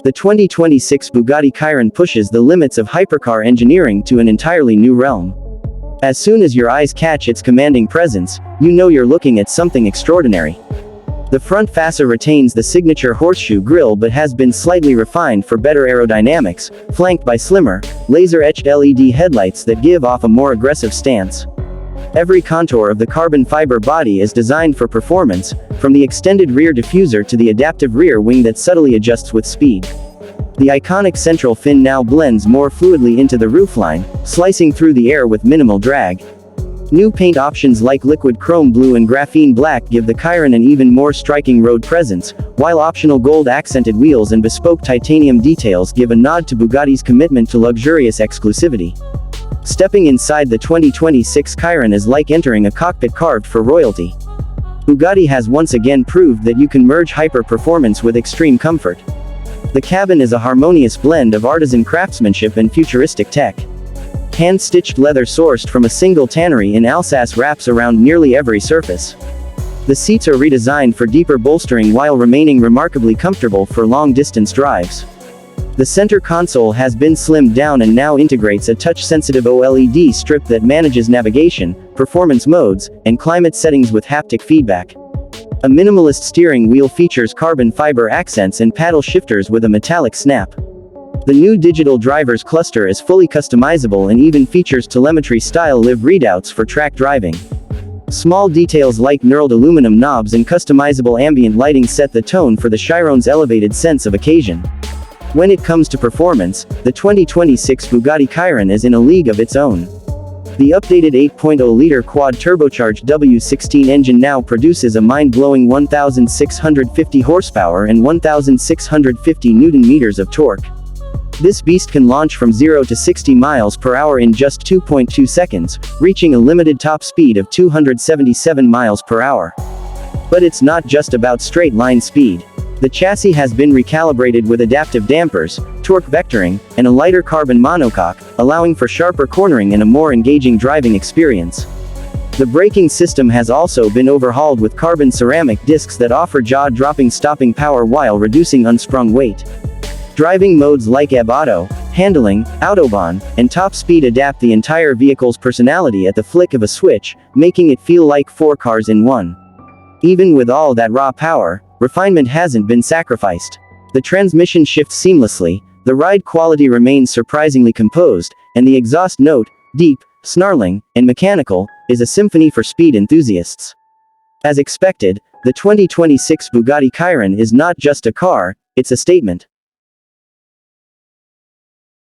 The 2026 Bugatti Chiron pushes the limits of hypercar engineering to an entirely new realm. As soon as your eyes catch its commanding presence, you know you're looking at something extraordinary. The front fascia retains the signature horseshoe grille but has been slightly refined for better aerodynamics, flanked by slimmer, laser-etched LED headlights that give off a more aggressive stance. Every contour of the carbon fiber body is designed for performance, from the extended rear diffuser to the adaptive rear wing that subtly adjusts with speed. The iconic central fin now blends more fluidly into the roofline, slicing through the air with minimal drag. New paint options like liquid chrome blue and graphene black give the Chiron an even more striking road presence, while optional gold-accented wheels and bespoke titanium details give a nod to Bugatti's commitment to luxurious exclusivity. Stepping inside the 2026 Chiron is like entering a cockpit carved for royalty. Bugatti has once again proved that you can merge hyper-performance with extreme comfort. The cabin is a harmonious blend of artisan craftsmanship and futuristic tech. Hand-stitched leather sourced from a single tannery in Alsace wraps around nearly every surface. The seats are redesigned for deeper bolstering while remaining remarkably comfortable for long-distance drives. The center console has been slimmed down and now integrates a touch-sensitive OLED strip that manages navigation, performance modes, and climate settings with haptic feedback. A minimalist steering wheel features carbon fiber accents and paddle shifters with a metallic snap. The new digital driver's cluster is fully customizable and even features telemetry-style live readouts for track driving. Small details like knurled aluminum knobs and customizable ambient lighting set the tone for the Chiron's elevated sense of occasion. When it comes to performance, the 2026 Bugatti Chiron is in a league of its own. The updated 8.0-liter quad-turbocharged W16 engine now produces a mind-blowing 1,650 horsepower and 1,650 Nm of torque. This beast can launch from 0 to 60 miles per hour in just 2.2 seconds, reaching a limited top speed of 277 miles per hour. But it's not just about straight-line speed. The chassis has been recalibrated with adaptive dampers, torque vectoring, and a lighter carbon monocoque, allowing for sharper cornering and a more engaging driving experience. The braking system has also been overhauled with carbon ceramic discs that offer jaw-dropping stopping power while reducing unsprung weight. Driving modes like Ebb Auto, Handling, Autobahn, and Top Speed adapt the entire vehicle's personality at the flick of a switch, making it feel like 4 cars in one. Even with all that raw power, refinement hasn't been sacrificed. The transmission shifts seamlessly, the ride quality remains surprisingly composed, and the exhaust note, deep, snarling, and mechanical, is a symphony for speed enthusiasts. As expected, the 2026 Bugatti Chiron is not just a car, it's a statement.